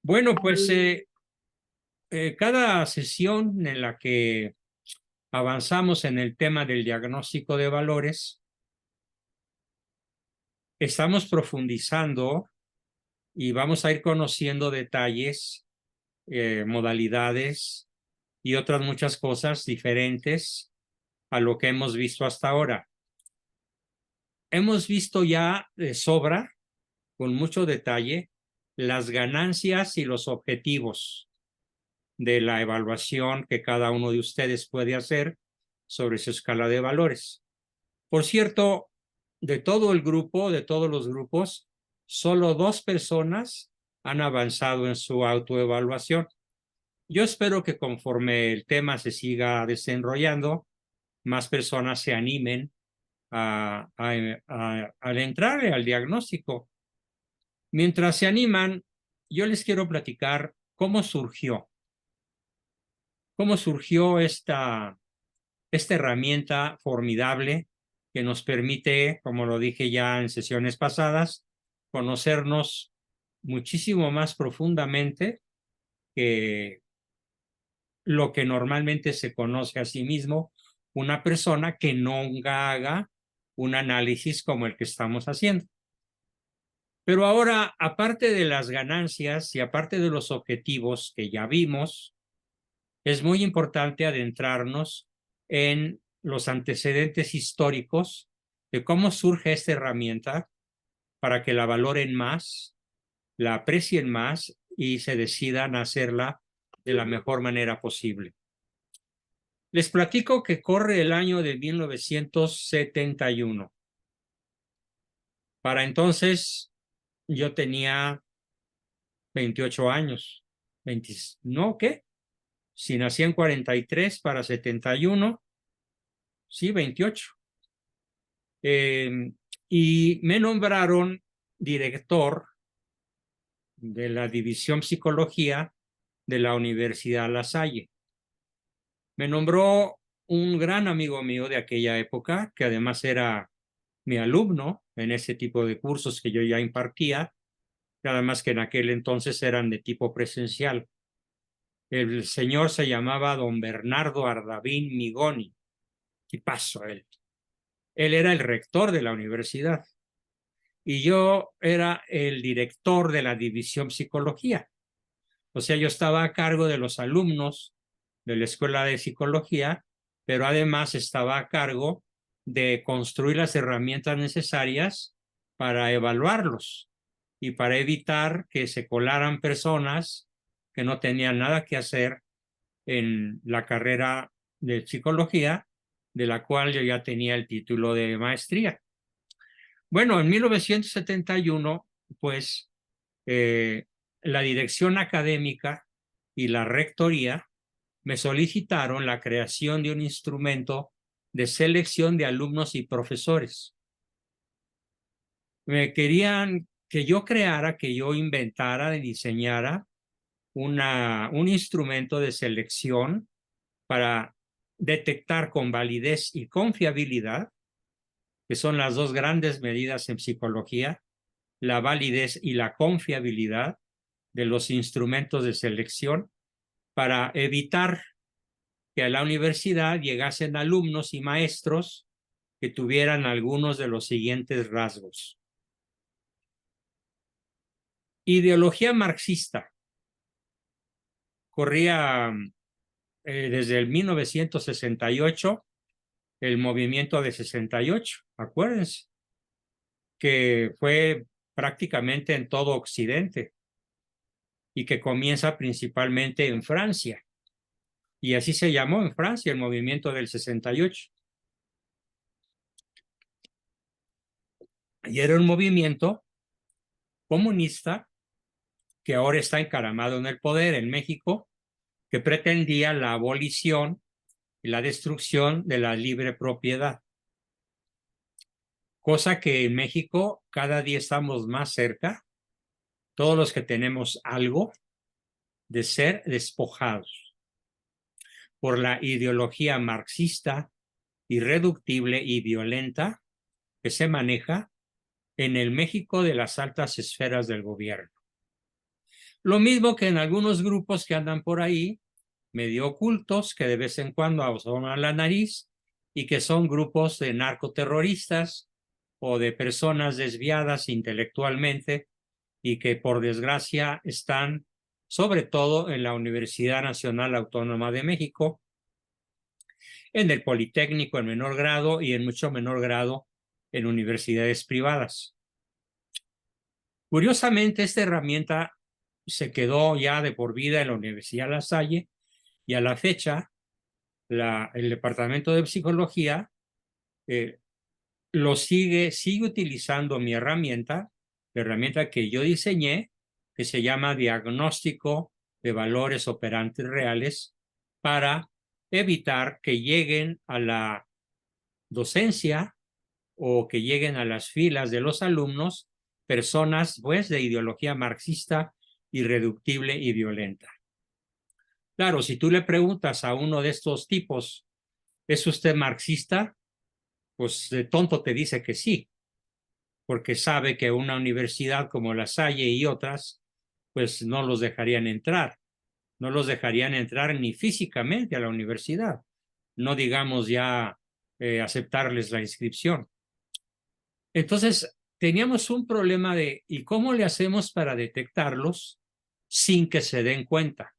Bueno, pues cada sesión en la que avanzamos en el tema del diagnóstico de valores, estamos profundizando y vamos a ir conociendo detalles, modalidades y otras muchas cosas diferentes a lo que hemos visto hasta ahora. Hemos visto ya de sobra, con mucho detalle, las ganancias y los objetivos de la evaluación que cada uno de ustedes puede hacer sobre su escala de valores. Por cierto, de todo el grupo, de todos los grupos, solo 2 personas han avanzado en su autoevaluación. Yo espero que conforme el tema se siga desenrollando, más personas se animen al entrar al diagnóstico. Mientras se animan, yo les quiero platicar cómo surgió esta herramienta formidable que nos permite, como lo dije ya en sesiones pasadas, conocernos muchísimo más profundamente que lo que normalmente se conoce a sí mismo una persona que nunca haga un análisis como el que estamos haciendo. Pero ahora, aparte de las ganancias y aparte de los objetivos que ya vimos, es muy importante adentrarnos en los antecedentes históricos de cómo surge esta herramienta para que la valoren más, la aprecien más y se decidan a hacerla de la mejor manera posible. Les platico que corre el año de 1971. Para entonces yo tenía 28 años. 20, ¿no? ¿Qué? Si nací en 43 para 71, sí, 28. Y me nombraron director de la División Psicología de la Universidad La Salle. Me nombró un gran amigo mío de aquella época, que además era mi alumno en ese tipo de cursos que yo ya impartía, nada más que en aquel entonces eran de tipo presencial. El señor se llamaba don Bernardo Ardavín Migoni. ¿Qué pasó él? Él era el rector de la universidad y yo era el director de la división psicología. O sea, yo estaba a cargo de los alumnos de la escuela de psicología, pero además estaba a cargo de construir las herramientas necesarias para evaluarlos y para evitar que se colaran personas que no tenían nada que hacer en la carrera de psicología, de la cual yo ya tenía el título de maestría. Bueno, en 1971, pues la dirección académica y la rectoría me solicitaron la creación de un instrumento de selección de alumnos y profesores. Me querían que yo creara, que yo inventara y diseñara un instrumento de selección para detectar con validez y confiabilidad, que son las dos grandes medidas en psicología, la validez y la confiabilidad de los instrumentos de selección, para evitar que a la universidad llegasen alumnos y maestros que tuvieran algunos de los siguientes rasgos. Ideología marxista. Corría desde el 1968 el movimiento de 68, acuérdense, que fue prácticamente en todo Occidente y que comienza principalmente en Francia. Y así se llamó en Francia el movimiento del 68. Y era un movimiento comunista que ahora está encaramado en el poder en México, que pretendía la abolición y la destrucción de la libre propiedad. Cosa que en México cada día estamos más cerca, todos los que tenemos algo, de ser despojados por la ideología marxista, irreductible y violenta que se maneja en el México de las altas esferas del gobierno. Lo mismo que en algunos grupos que andan por ahí, medio ocultos, que de vez en cuando asoman la nariz y que son grupos de narcoterroristas o de personas desviadas intelectualmente y que por desgracia están sobre todo en la Universidad Nacional Autónoma de México, en el Politécnico en menor grado y en mucho menor grado en universidades privadas. Curiosamente, esta herramienta se quedó ya de por vida en la Universidad La Salle y a la fecha el Departamento de Psicología sigue utilizando mi herramienta, la herramienta que yo diseñé, que se llama Diagnóstico de Valores Operantes Reales, para evitar que lleguen a la docencia o que lleguen a las filas de los alumnos personas pues de ideología marxista, irreductible y violenta. Claro, si tú le preguntas a uno de estos tipos, ¿es usted marxista? Pues de tonto te dice que sí, porque sabe que una universidad como La Salle y otras, pues no los dejarían entrar, no los dejarían entrar ni físicamente a la universidad, no digamos ya aceptarles la inscripción. Entonces, teníamos un problema de, ¿y cómo le hacemos para detectarlos sin que se den cuenta?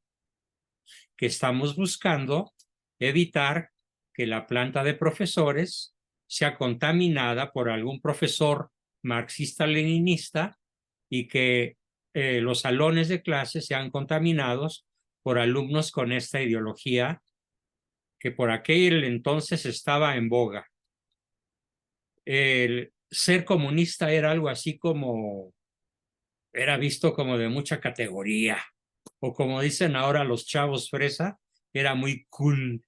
Que estamos buscando evitar que la planta de profesores sea contaminada por algún profesor marxista-leninista y que los salones de clase sean contaminados por alumnos con esta ideología que por aquel entonces estaba en boga. El ser comunista era algo así como, era visto como de mucha categoría, o como dicen ahora los chavos fresa, era muy cool.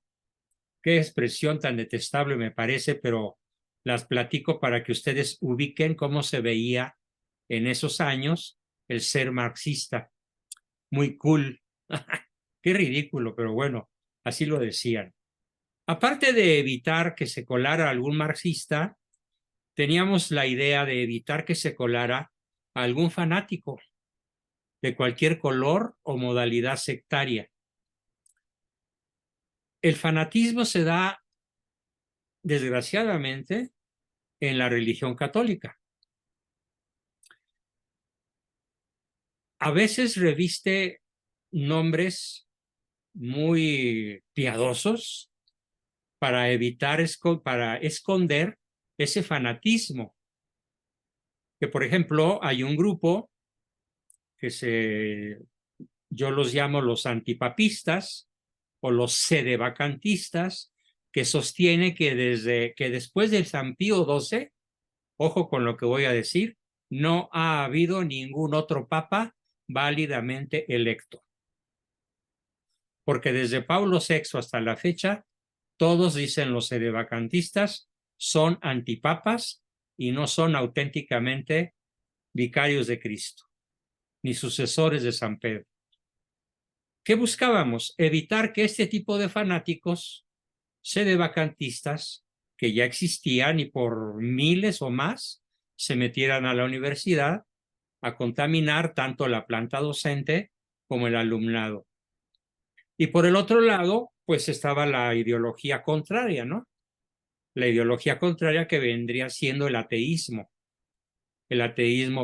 Qué expresión tan detestable me parece, pero las platico para que ustedes ubiquen cómo se veía en esos años el ser marxista. Muy cool. Qué ridículo, pero bueno, así lo decían. Aparte de evitar que se colara algún marxista, teníamos la idea de evitar que se colara algún fanático de cualquier color o modalidad sectaria. El fanatismo se da, desgraciadamente, en la religión católica. A veces reviste nombres muy piadosos para evitar, para esconder ese fanatismo. Que, por ejemplo, hay un grupo que yo los llamo los antipapistas o los sedevacantistas, que sostiene que después del San Pío XII, ojo con lo que voy a decir, no ha habido ningún otro papa válidamente electo. Porque desde Pablo VI hasta la fecha, todos dicen los sedevacantistas, son antipapas y no son auténticamente vicarios de Cristo, ni sucesores de San Pedro. ¿Qué buscábamos? Evitar que este tipo de fanáticos sedevacantistas, que ya existían y por miles o más, se metieran a la universidad a contaminar tanto la planta docente como el alumnado. Y por el otro lado, pues estaba la ideología contraria, ¿no? La ideología contraria que vendría siendo el ateísmo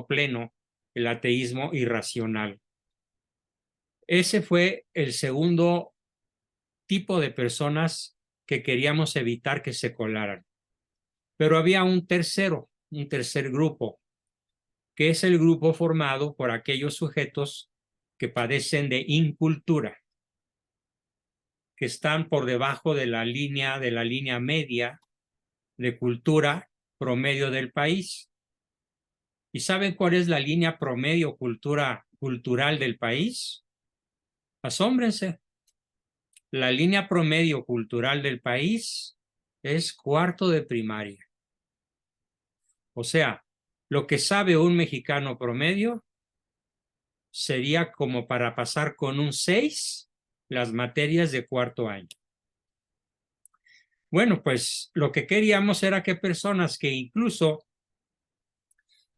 pleno, el ateísmo irracional. Ese fue el segundo tipo de personas que queríamos evitar que se colaran. Pero había un tercer grupo, que es el grupo formado por aquellos sujetos que padecen de incultura, que están por debajo de la línea media de cultura promedio del país. ¿Y saben cuál es la línea promedio cultural del país? Asómbrense. La línea promedio cultural del país es cuarto de primaria. O sea, lo que sabe un mexicano promedio sería como para pasar con un 6 las materias de cuarto año. Bueno, pues lo que queríamos era que personas que incluso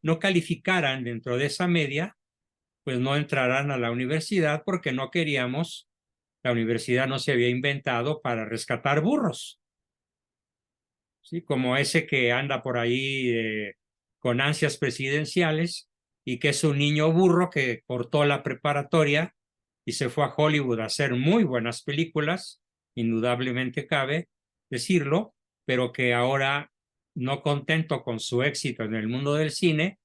no calificaran dentro de esa media, pues no entrarán a la universidad porque no queríamos, la universidad no se había inventado para rescatar burros, ¿sí? Como ese que anda por ahí con ansias presidenciales y que es un niño burro que cortó la preparatoria y se fue a Hollywood a hacer muy buenas películas, indudablemente cabe decirlo, pero que ahora, no contento con su éxito en el mundo del cine,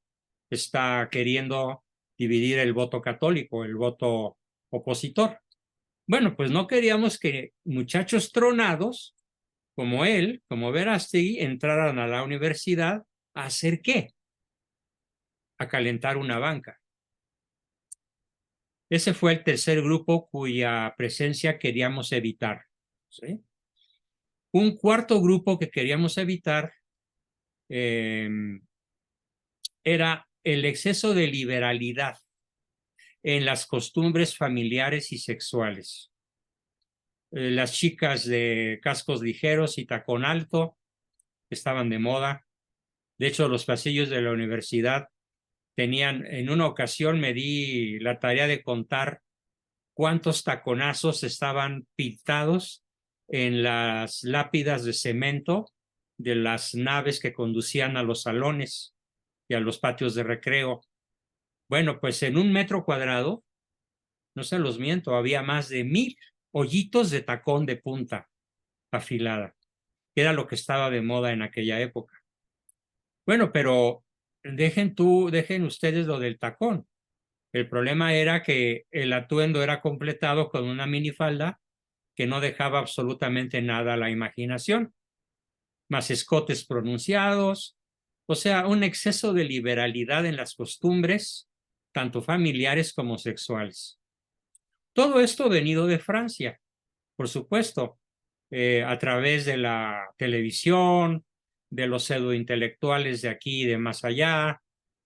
está queriendo dividir el voto católico, el voto opositor. Bueno, pues no queríamos que muchachos tronados como él, como Verástegui, entraran a la universidad a hacer qué? A calentar una banca. Ese fue el tercer grupo cuya presencia queríamos evitar, ¿sí? Un cuarto grupo que queríamos evitar era el exceso de liberalidad en las costumbres familiares y sexuales. Las chicas de cascos ligeros y tacón alto estaban de moda. De hecho, los pasillos de la universidad tenían, en una ocasión me di la tarea de contar cuántos taconazos estaban pintados en las lápidas de cemento de las naves que conducían a los salones y a los patios de recreo. Bueno, pues en 1 metro cuadrado, no se los miento, había más de 1000 hoyitos de tacón de punta afilada, que era lo que estaba de moda en aquella época. Bueno, pero dejen ustedes lo del tacón. El problema era que el atuendo era completado con una minifalda que no dejaba absolutamente nada a la imaginación, más escotes pronunciados, o sea, un exceso de liberalidad en las costumbres, tanto familiares como sexuales. Todo esto venido de Francia, por supuesto, a través de la televisión, de los pseudointelectuales de aquí y de más allá,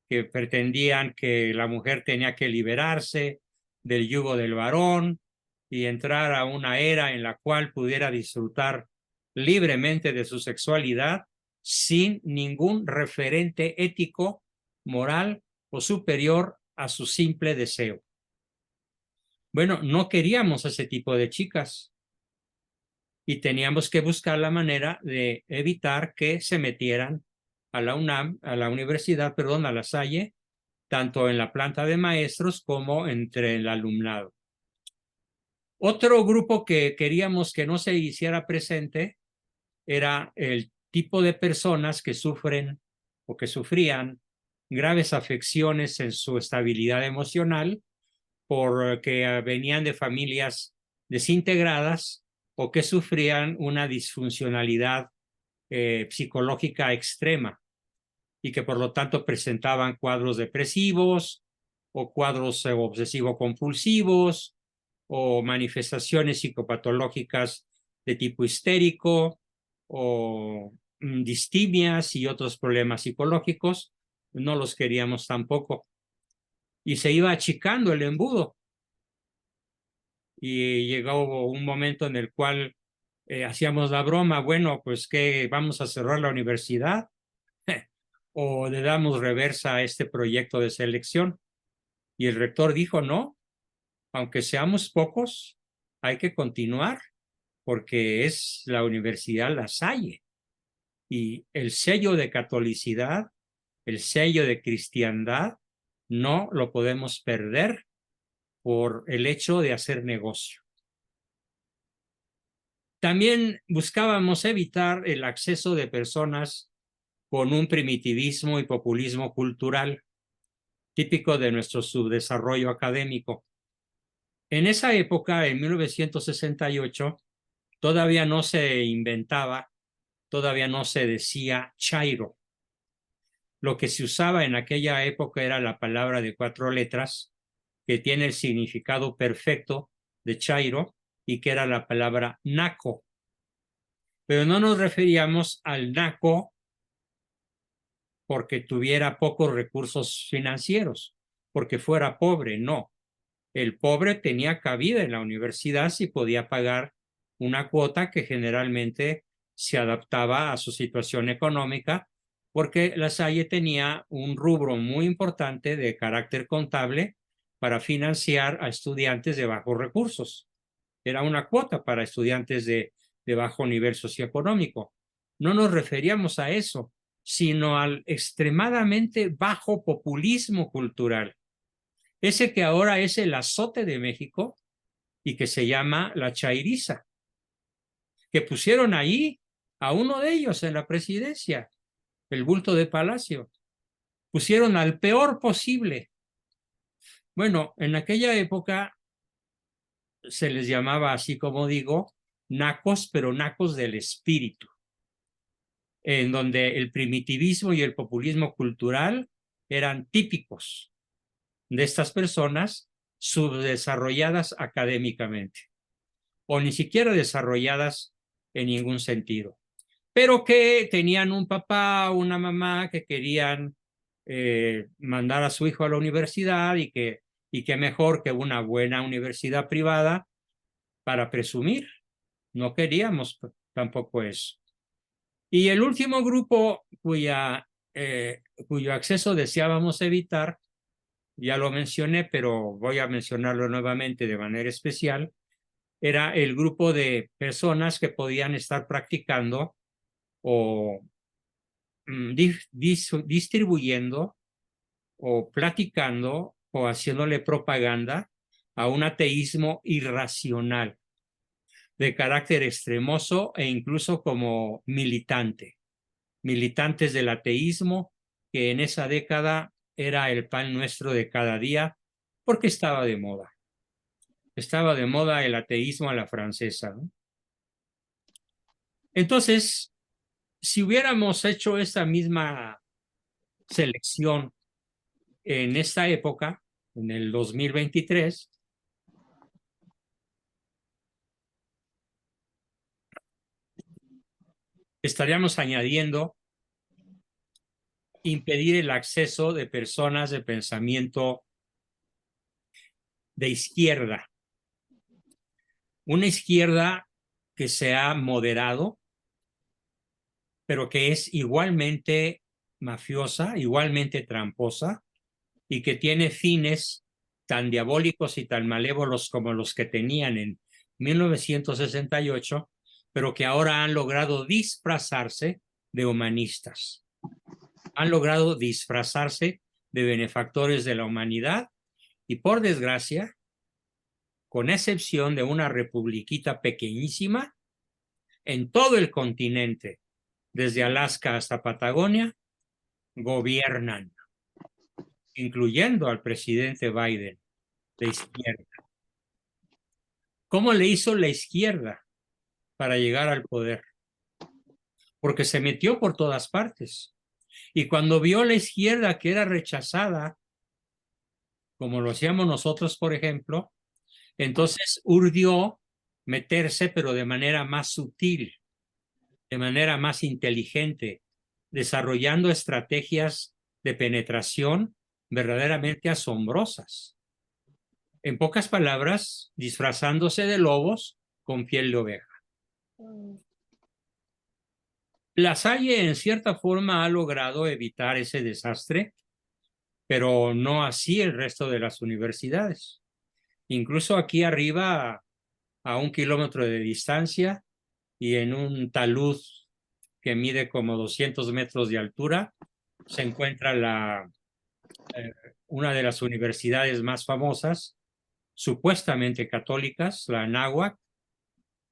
que pretendían que la mujer tenía que liberarse del yugo del varón y entrar a una era en la cual pudiera disfrutar libremente de su sexualidad sin ningún referente ético, moral o superior a su simple deseo. Bueno, no queríamos ese tipo de chicas y teníamos que buscar la manera de evitar que se metieran a la UNAM, a la universidad, perdón, a la Salle, tanto en la planta de maestros como entre el alumnado. Otro grupo que queríamos que no se hiciera presente era el tipo de personas que sufren o que sufrían graves afecciones en su estabilidad emocional porque venían de familias desintegradas o que sufrían una disfuncionalidad psicológica extrema y que por lo tanto presentaban cuadros depresivos o cuadros obsesivo-compulsivos o manifestaciones psicopatológicas de tipo histérico o distimias y otros problemas psicológicos. No los queríamos tampoco. Y se iba achicando el embudo. Y llegó un momento en el cual hacíamos la broma, bueno, pues que vamos a cerrar la universidad o le damos reversa a este proyecto de selección. Y el rector dijo, no, aunque seamos pocos, hay que continuar porque es la Universidad La Salle y el sello de catolicidad, el sello de cristiandad, no lo podemos perder por el hecho de hacer negocio. También buscábamos evitar el acceso de personas con un primitivismo y populismo cultural típico de nuestro subdesarrollo académico. En esa época, en 1968, todavía no se inventaba, todavía no se decía chairo. Lo que se usaba en aquella época era la palabra de 4 letras que tiene el significado perfecto de chairo y que era la palabra naco. Pero no nos referíamos al naco porque tuviera pocos recursos financieros, porque fuera pobre, no. El pobre tenía cabida en la universidad si podía pagar una cuota que generalmente se adaptaba a su situación económica, porque La Salle tenía un rubro muy importante de carácter contable para financiar a estudiantes de bajos recursos. Era una cuota para estudiantes de bajo nivel socioeconómico. No nos referíamos a eso, sino al extremadamente bajo populismo cultural. Ese que ahora es el azote de México y que se llama la chairiza, que pusieron ahí a uno de ellos en la presidencia, el bulto de Palacio. Pusieron al peor posible. Bueno, en aquella época se les llamaba, así como digo, nacos, pero nacos del espíritu, en donde el primitivismo y el populismo cultural eran típicos de estas personas subdesarrolladas académicamente, o ni siquiera desarrolladas en ningún sentido, pero que tenían un papá o una mamá que querían mandar a su hijo a la universidad y que mejor que una buena universidad privada para presumir. No queríamos tampoco eso. Y el último grupo cuyo acceso deseábamos evitar, ya lo mencioné, pero voy a mencionarlo nuevamente de manera especial, era el grupo de personas que podían estar practicando o distribuyendo o platicando o haciéndole propaganda a un ateísmo irracional, de carácter extremoso e incluso como militantes del ateísmo, que en esa década era el pan nuestro de cada día, porque estaba de moda. Estaba de moda el ateísmo a la francesa, ¿no? Entonces, si hubiéramos hecho esa misma selección en esta época, en el 2023, estaríamos añadiendo impedir el acceso de personas de pensamiento de izquierda. Una izquierda que se ha moderado, pero que es igualmente mafiosa, igualmente tramposa, y que tiene fines tan diabólicos y tan malévolos como los que tenían en 1968, pero que ahora han logrado disfrazarse de humanistas. Han logrado disfrazarse de benefactores de la humanidad y, por desgracia, con excepción de una republiquita pequeñísima, en todo el continente, desde Alaska hasta Patagonia, gobiernan, incluyendo al presidente Biden, de izquierda. ¿Cómo le hizo la izquierda para llegar al poder? Porque se metió por todas partes. Y cuando vio la izquierda que era rechazada, como lo hacíamos nosotros, por ejemplo, entonces urdió meterse, pero de manera más sutil, de manera más inteligente, desarrollando estrategias de penetración verdaderamente asombrosas. En pocas palabras, disfrazándose de lobos con piel de oveja. La Salle, en cierta forma, ha logrado evitar ese desastre, pero no así el resto de las universidades. Incluso aquí arriba, a 1 kilómetro de distancia y en un talud que mide como 200 metros de altura, se encuentra una de las universidades más famosas, supuestamente católicas, la Anáhuac,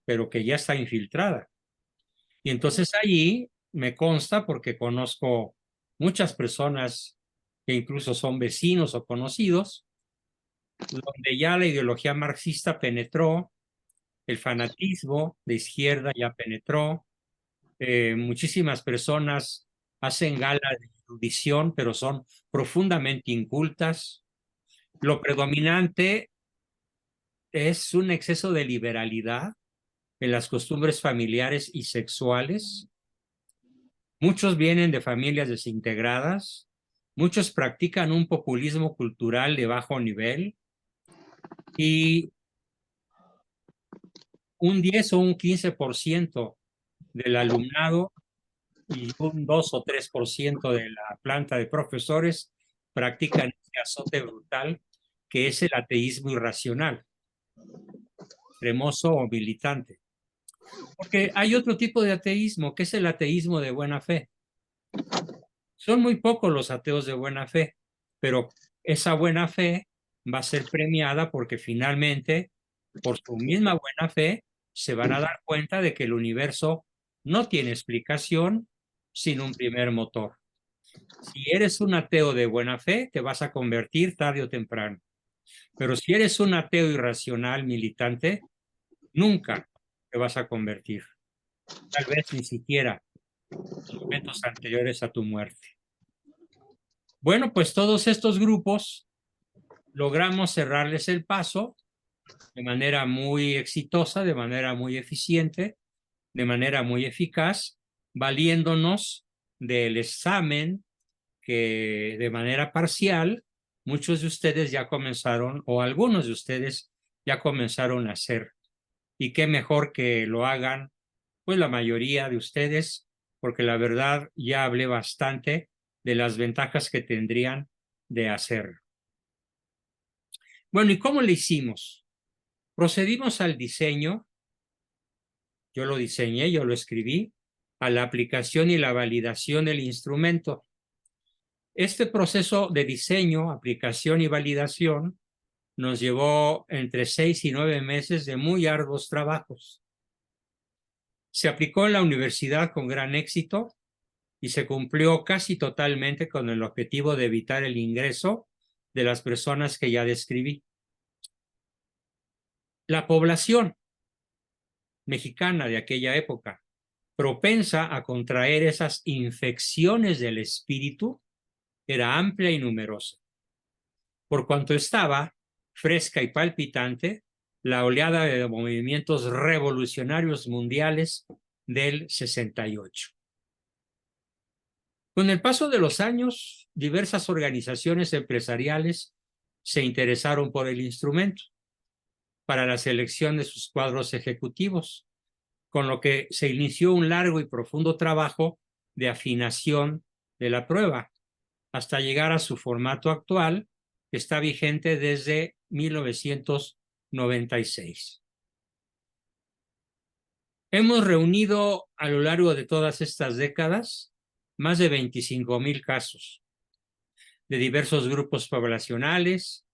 pero que ya está infiltrada. Y entonces allí me consta, porque conozco muchas personas que incluso son vecinos o conocidos, donde ya la ideología marxista penetró, el fanatismo de izquierda ya penetró, muchísimas personas hacen gala de erudición, pero son profundamente incultas. Lo predominante es un exceso de liberalidad en las costumbres familiares y sexuales. Muchos vienen de familias desintegradas, muchos practican un populismo cultural de bajo nivel y un 10 o un 15% del alumnado y un 2 o 3% de la planta de profesores practican este azote brutal que es el ateísmo irracional, extremoso o militante. Porque hay otro tipo de ateísmo, que es el ateísmo de buena fe. Son muy pocos los ateos de buena fe, pero esa buena fe va a ser premiada porque finalmente, por su misma buena fe, se van a dar cuenta de que el universo no tiene explicación sin un primer motor. Si eres un ateo de buena fe, te vas a convertir tarde o temprano. Pero si eres un ateo irracional, militante, nunca te vas a convertir. Tal vez ni siquiera en momentos anteriores a tu muerte. Bueno, pues todos estos grupos logramos cerrarles el paso de manera muy exitosa, de manera muy eficiente, de manera muy eficaz, valiéndonos del examen que de manera parcial muchos de ustedes ya comenzaron, o algunos de ustedes ya comenzaron a hacer. Y qué mejor que lo hagan, pues la mayoría de ustedes, porque la verdad ya hablé bastante de las ventajas que tendrían de hacerlo. Bueno, ¿y cómo le hicimos? Procedimos al diseño, yo lo diseñé, yo lo escribí, a la aplicación y la validación del instrumento. Este proceso de diseño, aplicación y validación nos llevó entre 6 y 9 meses de muy arduos trabajos. Se aplicó en la universidad con gran éxito y se cumplió casi totalmente con el objetivo de evitar el ingreso de las personas que ya describí. La población mexicana de aquella época, propensa a contraer esas infecciones del espíritu, era amplia y numerosa. Por cuanto estaba fresca y palpitante la oleada de movimientos revolucionarios mundiales del 68. Con el paso de los años, diversas organizaciones empresariales se interesaron por el instrumento para la selección de sus cuadros ejecutivos, con lo que se inició un largo y profundo trabajo de afinación de la prueba, hasta llegar a su formato actual, que está vigente desde 1996. Hemos reunido a lo largo de todas estas décadas más de 25,000 casos de diversos grupos poblacionales,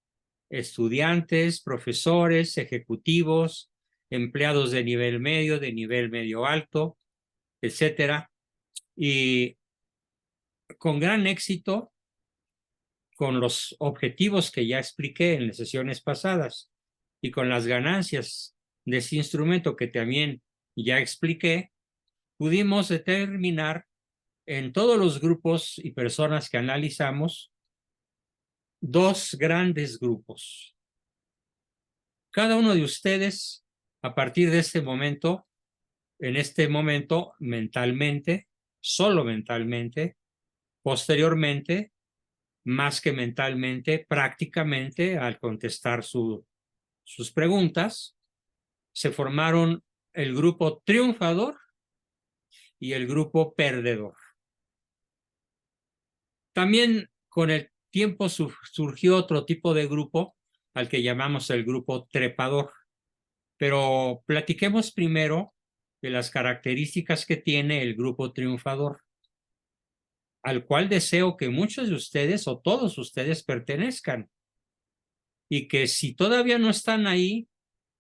estudiantes, profesores, ejecutivos, empleados de nivel medio alto, etcétera, y con gran éxito, con los objetivos que ya expliqué en las sesiones pasadas y con las ganancias de ese instrumento que también ya expliqué, pudimos determinar en todos los grupos y personas que analizamos dos grandes grupos. Cada uno de ustedes, a partir de este momento, en este momento, mentalmente, solo mentalmente, posteriormente, más que mentalmente, prácticamente, al contestar sus preguntas, se formaron el grupo triunfador y el grupo perdedor. También con el tiempo surgió otro tipo de grupo al que llamamos el grupo trepador. Pero platiquemos primero de las características que tiene el grupo triunfador, al cual deseo que muchos de ustedes o todos ustedes pertenezcan. Y que si todavía no están ahí,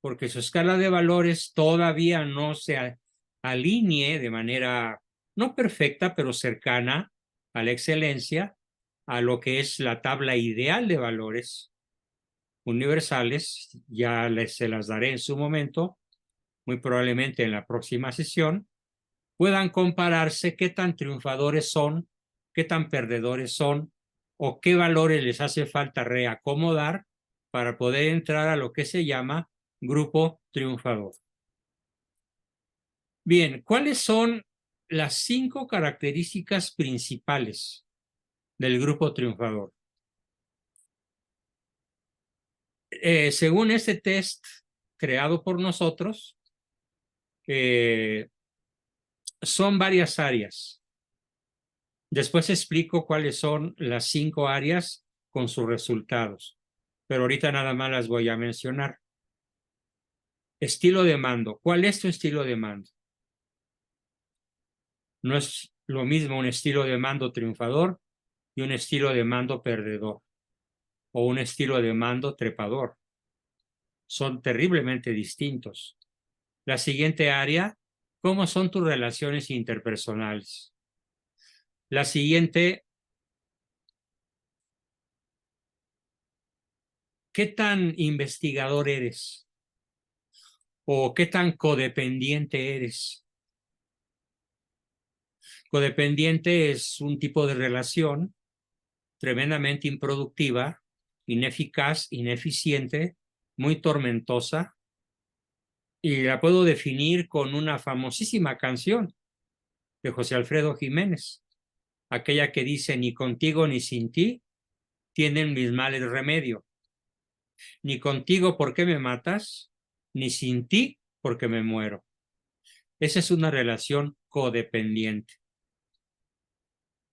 porque su escala de valores todavía no se alinee de manera no perfecta, pero cercana a la excelencia, a lo que es la tabla ideal de valores universales, ya se las daré en su momento, muy probablemente en la próxima sesión, puedan compararse qué tan triunfadores son, qué tan perdedores son, o qué valores les hace falta reacomodar para poder entrar a lo que se llama grupo triunfador. Bien, ¿cuáles son las 5 características principales del grupo triunfador? Según este test creado por nosotros, son varias áreas. Después explico cuáles son las 5 áreas con sus resultados. pero ahorita nada más las voy a mencionar. Estilo de mando. ¿Cuál es tu estilo de mando? No es lo mismo un estilo de mando triunfador y un estilo de mando perdedor o un estilo de mando trepador. Son terriblemente distintos. La siguiente área, ¿cómo son tus relaciones interpersonales? La siguiente, ¿qué tan investigador eres? ¿O qué tan codependiente eres? Codependiente es un tipo de relación tremendamente improductiva, ineficaz, ineficiente, muy tormentosa, y la puedo definir con una famosísima canción de José Alfredo Jiménez, aquella que dice: ni contigo ni sin ti tienen mis males remedio, ni contigo porque me matas, ni sin ti porque me muero. Esa es una relación codependiente.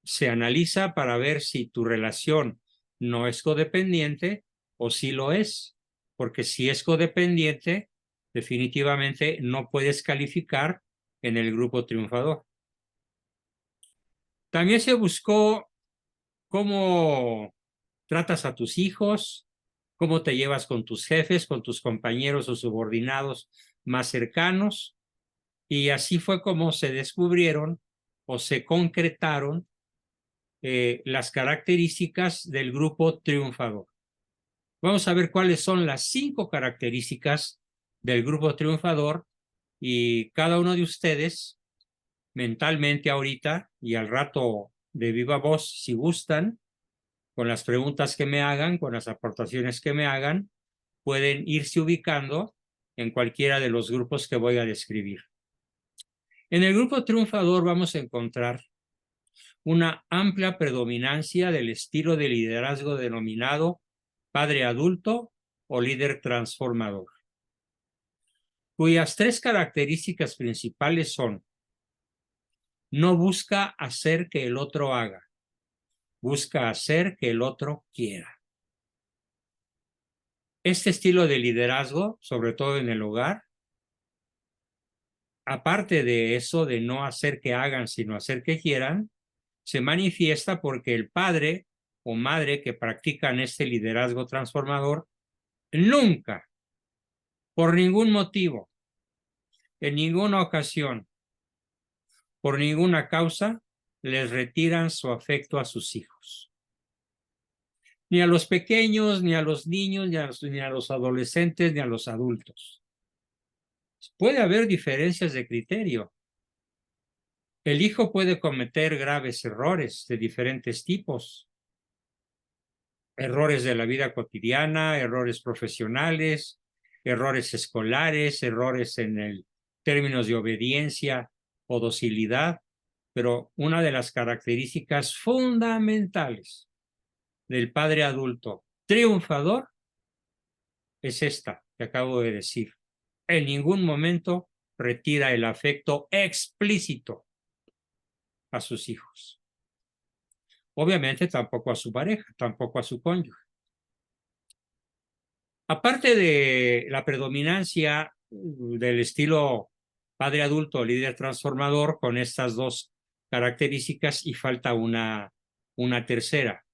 Se analiza para ver si tu relación no es codependiente o si lo es, porque si es codependiente, definitivamente no puedes calificar en el grupo triunfador. También se buscó cómo tratas a tus hijos, cómo te llevas con tus jefes, con tus compañeros o subordinados más cercanos, y así fue como se descubrieron o se concretaron las características del grupo triunfador. Vamos a ver cuáles son las 5 características del grupo triunfador, y cada uno de ustedes mentalmente ahorita y al rato de viva voz, si gustan, con las preguntas que me hagan, con las aportaciones que me hagan, pueden irse ubicando en cualquiera de los grupos que voy a describir. En el grupo triunfador vamos a encontrar una amplia predominancia del estilo de liderazgo denominado padre adulto o líder transformador, cuyas 3 características principales son: no busca hacer que el otro haga, busca hacer que el otro quiera. Este estilo de liderazgo, sobre todo en el hogar, aparte de eso de no hacer que hagan, sino hacer que quieran, se manifiesta porque el padre o madre que practican este liderazgo transformador nunca, por ningún motivo, en ninguna ocasión, por ninguna causa, les retiran su afecto a sus hijos. Ni a los pequeños, ni a los niños, ni a los adolescentes, ni a los adultos. Puede haber diferencias de criterio. El hijo puede cometer graves errores de diferentes tipos. Errores de la vida cotidiana, errores profesionales, errores escolares, errores en términos de obediencia o docilidad. Pero una de las características fundamentales del padre adulto triunfador es esta que acabo de decir: en ningún momento retira el afecto explícito a sus hijos. Obviamente tampoco a su pareja, tampoco a su cónyuge. Aparte de la predominancia del estilo padre adulto, líder transformador, con estas 2 características, y falta una tercera.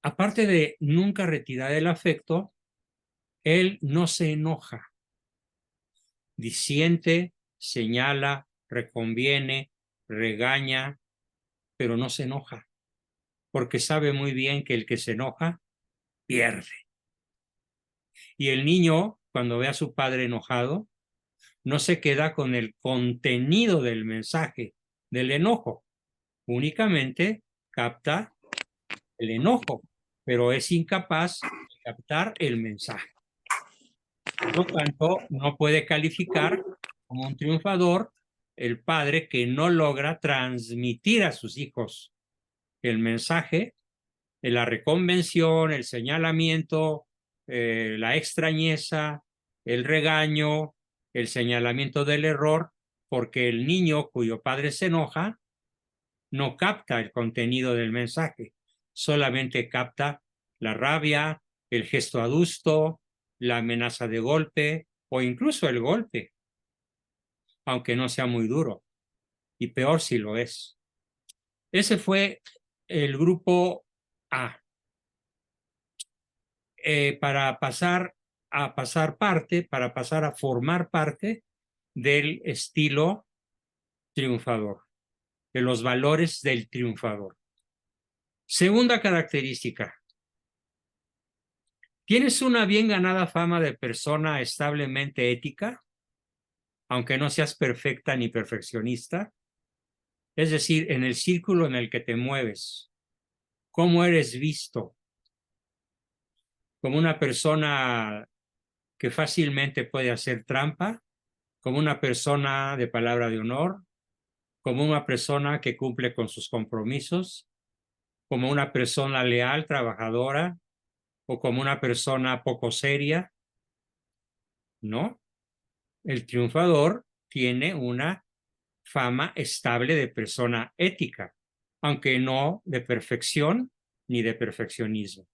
Aparte de nunca retirar el afecto, él no se enoja. Disiente, señala, reconviene, regaña, pero no se enoja, porque sabe muy bien que el que se enoja pierde. Y el niño, cuando ve a su padre enojado, no se queda con el contenido del mensaje del enojo, únicamente capta el enojo, pero es incapaz de captar el mensaje. Por lo tanto, no puede calificar como un triunfador el padre que no logra transmitir a sus hijos el mensaje, la reconvención, el señalamiento, la extrañeza, el regaño, el señalamiento del error, porque el niño cuyo padre se enoja no capta el contenido del mensaje, solamente capta la rabia, el gesto adusto, la amenaza de golpe o incluso el golpe, aunque no sea muy duro, y peor si lo es. Ese fue el grupo A. Para pasar a formar parte del estilo triunfador, de los valores del triunfador. Segunda característica. ¿Tienes una bien ganada fama de persona establemente ética, aunque no seas perfecta ni perfeccionista? Es decir, en el círculo en el que te mueves, ¿cómo eres visto? ¿Como una persona que fácilmente puede hacer trampa? ¿Como una persona de palabra de honor? ¿Como una persona que cumple con sus compromisos? ¿Como una persona leal, trabajadora? ¿O como una persona poco seria? No. El triunfador tiene una fama estable de persona ética, aunque no de perfección ni de perfeccionismo.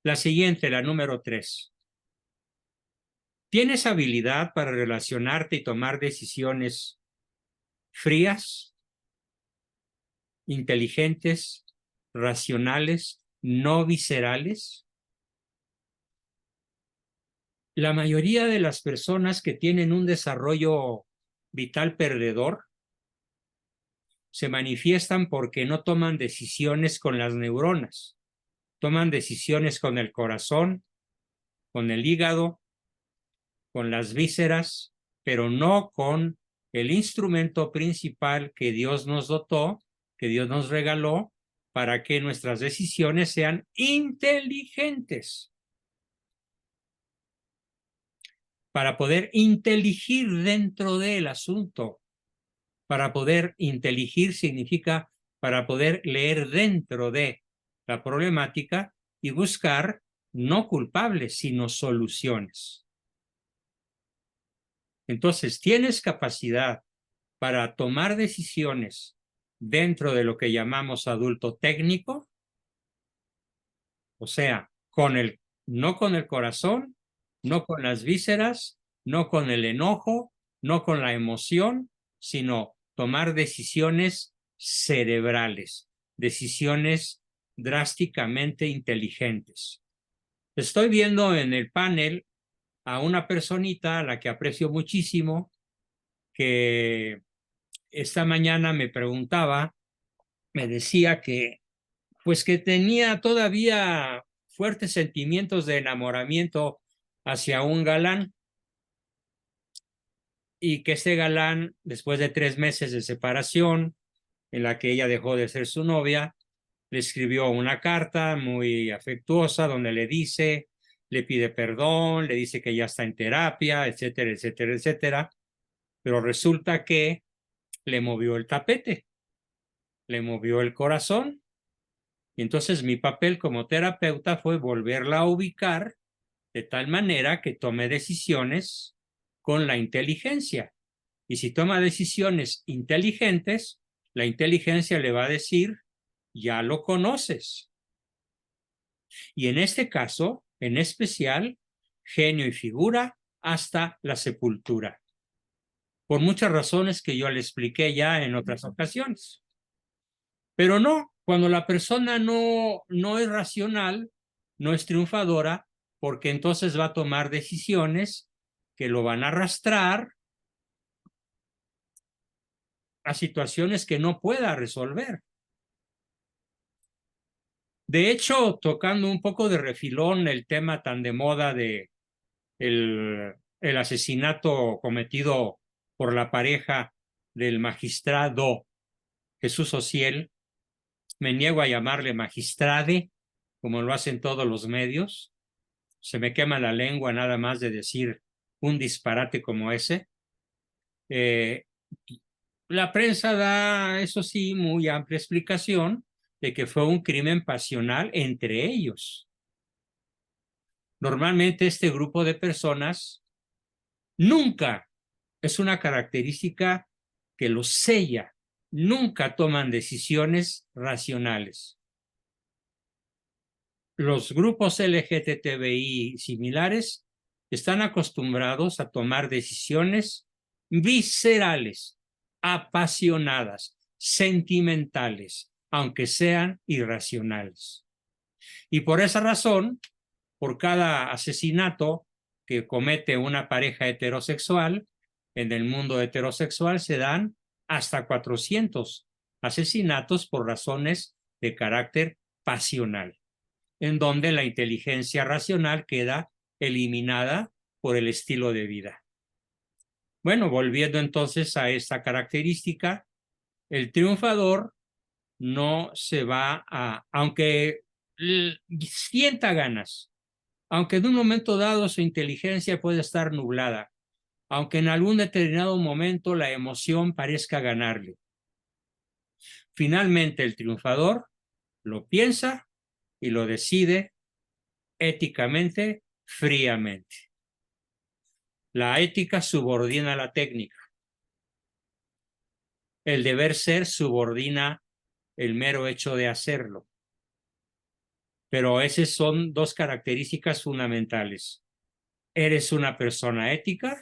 La siguiente, la número 3. ¿Tienes habilidad para relacionarte y tomar decisiones frías, inteligentes, racionales, no viscerales? La mayoría de las personas que tienen un desarrollo vital perdedor se manifiestan porque no toman decisiones con las neuronas, toman decisiones con el corazón, con el hígado, con las vísceras, pero no con el instrumento principal que Dios nos dotó, que Dios nos regaló, para que nuestras decisiones sean inteligentes, para poder inteligir dentro del asunto. Para poder inteligir significa para poder leer dentro de la problemática y buscar no culpables, sino soluciones. Entonces, tienes capacidad para tomar decisiones dentro de lo que llamamos adulto técnico, o sea, no con el corazón, no con las vísceras, no con el enojo, no con la emoción, sino tomar decisiones cerebrales, decisiones drásticamente inteligentes. Estoy viendo en el panel a una personita a la que aprecio muchísimo, que esta mañana me preguntaba, me decía que pues que tenía todavía fuertes sentimientos de enamoramiento hacia un galán, y que ese galán, después de 3 meses de separación, en la que ella dejó de ser su novia, le escribió una carta muy afectuosa donde le pide perdón, le dice que ya está en terapia, etcétera, etcétera, etcétera, pero resulta que le movió el tapete, le movió el corazón. Y entonces mi papel como terapeuta fue volverla a ubicar de tal manera que tome decisiones con la inteligencia. Y si toma decisiones inteligentes, la inteligencia le va a decir, ya lo conoces. Y en este caso, en especial, genio y figura hasta la sepultura. Por muchas razones que yo le expliqué ya en otras ocasiones. Pero no, cuando la persona no es racional, no es triunfadora, porque entonces va a tomar decisiones que lo van a arrastrar a situaciones que no pueda resolver. De hecho, tocando un poco de refilón el tema tan de moda de el asesinato cometido por la pareja del magistrado Jesús Ociel, me niego a llamarle magistrade, como lo hacen todos los medios. Se me quema la lengua nada más de decir un disparate como ese. La prensa da, eso sí, muy amplia explicación de que fue un crimen pasional entre ellos. Normalmente este grupo de personas nunca, es una característica que los sella, nunca toman decisiones racionales. los grupos LGTBI similares están acostumbrados a tomar decisiones viscerales, apasionadas, sentimentales, aunque sean irracionales. Y por esa razón, por cada asesinato que comete una pareja heterosexual, en el mundo heterosexual se dan hasta 400 asesinatos por razones de carácter pasional, en donde la inteligencia racional queda eliminada por el estilo de vida. Bueno, volviendo entonces a esta característica, el triunfador no se va a, aunque sienta ganas, aunque en un momento dado su inteligencia puede estar nublada, aunque en algún determinado momento la emoción parezca ganarle. Finalmente el triunfador lo piensa y lo decide éticamente, fríamente. La ética subordina la técnica. El deber ser subordina el mero hecho de hacerlo. Pero esas son dos características fundamentales. Eres una persona ética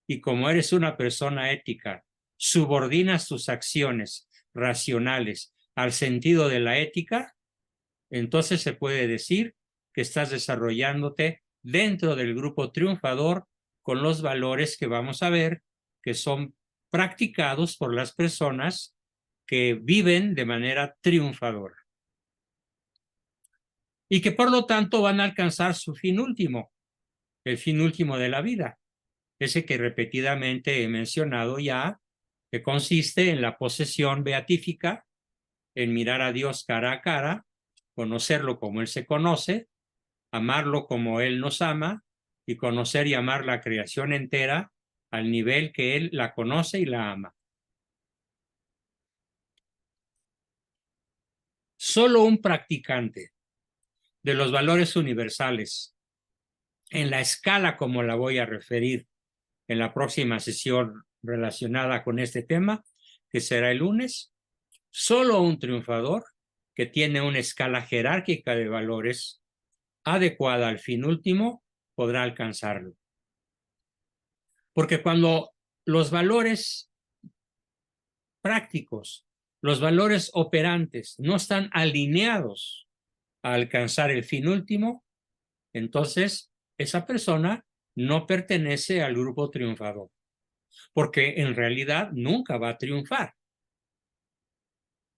y como eres una persona ética, subordinas tus acciones racionales al sentido de la ética, entonces se puede decir que estás desarrollándote dentro del grupo triunfador con los valores que vamos a ver que son practicados por las personas que viven de manera triunfadora y que por lo tanto van a alcanzar su fin último, el fin último de la vida, ese que repetidamente he mencionado ya, que consiste en la posesión beatífica, en mirar a Dios cara a cara, conocerlo como Él se conoce, amarlo como Él nos ama y conocer y amar la creación entera al nivel que Él la conoce y la ama. Solo un practicante de los valores universales, en la escala como la voy a referir en la próxima sesión relacionada con este tema, que será el lunes, solo un triunfador que tiene una escala jerárquica de valores adecuada al fin último podrá alcanzarlo. Porque cuando los valores prácticos, los valores operantes no están alineados a alcanzar el fin último, entonces esa persona no pertenece al grupo triunfador, porque en realidad nunca va a triunfar.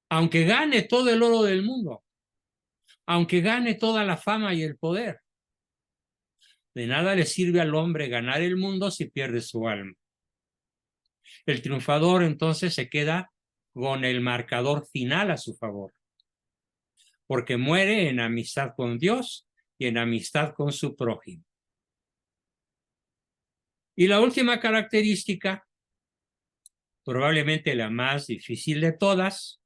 Aunque gane todo el oro del mundo, aunque gane toda la fama y el poder, de nada le sirve al hombre ganar el mundo si pierde su alma. El triunfador entonces se queda con el marcador final a su favor, porque muere en amistad con Dios y en amistad con su prójimo. Y la última característica, probablemente la más difícil de todas,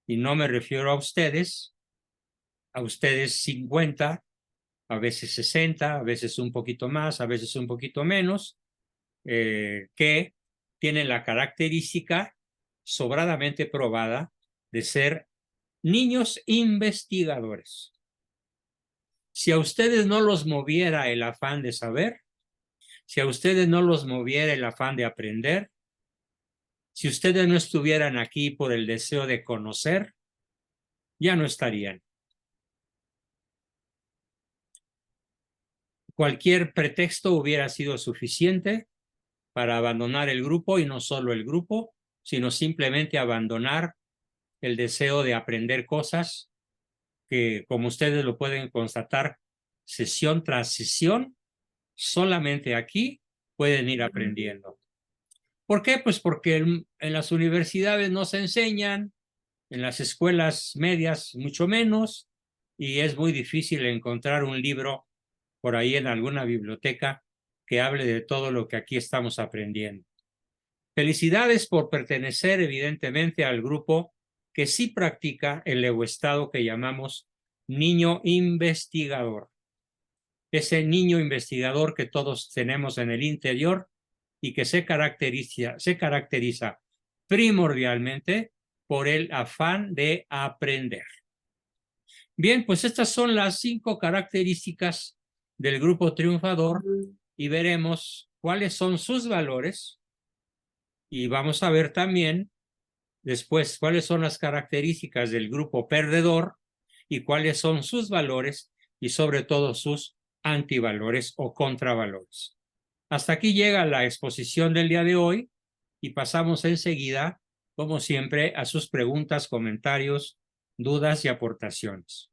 y no me refiero a ustedes 50, a veces 60, a veces un poquito más, a veces un poquito menos, que tienen la característica sobradamente probada de ser niños investigadores. Si a ustedes no los moviera el afán de saber, si a ustedes no los moviera el afán de aprender, si ustedes no estuvieran aquí por el deseo de conocer, ya no estarían. Cualquier pretexto hubiera sido suficiente para abandonar el grupo, y no solo el grupo, sino simplemente abandonar el deseo de aprender cosas que, como ustedes lo pueden constatar, sesión tras sesión, solamente aquí pueden ir aprendiendo. ¿Por qué? Pues porque en las universidades no se enseñan, en las escuelas medias mucho menos, y es muy difícil encontrar un libro por ahí en alguna biblioteca que hable de todo lo que aquí estamos aprendiendo. Felicidades por pertenecer evidentemente al grupo que sí practica el egoestado que llamamos niño investigador. Ese niño investigador que todos tenemos en el interior y que se caracteriza primordialmente por el afán de aprender. Bien, pues estas son las 5 características del grupo triunfador y veremos cuáles son sus valores y vamos a ver también después cuáles son las características del grupo perdedor y cuáles son sus valores y sobre todo sus antivalores o contravalores. Hasta aquí llega la exposición del día de hoy y pasamos enseguida, como siempre, a sus preguntas, comentarios, dudas y aportaciones.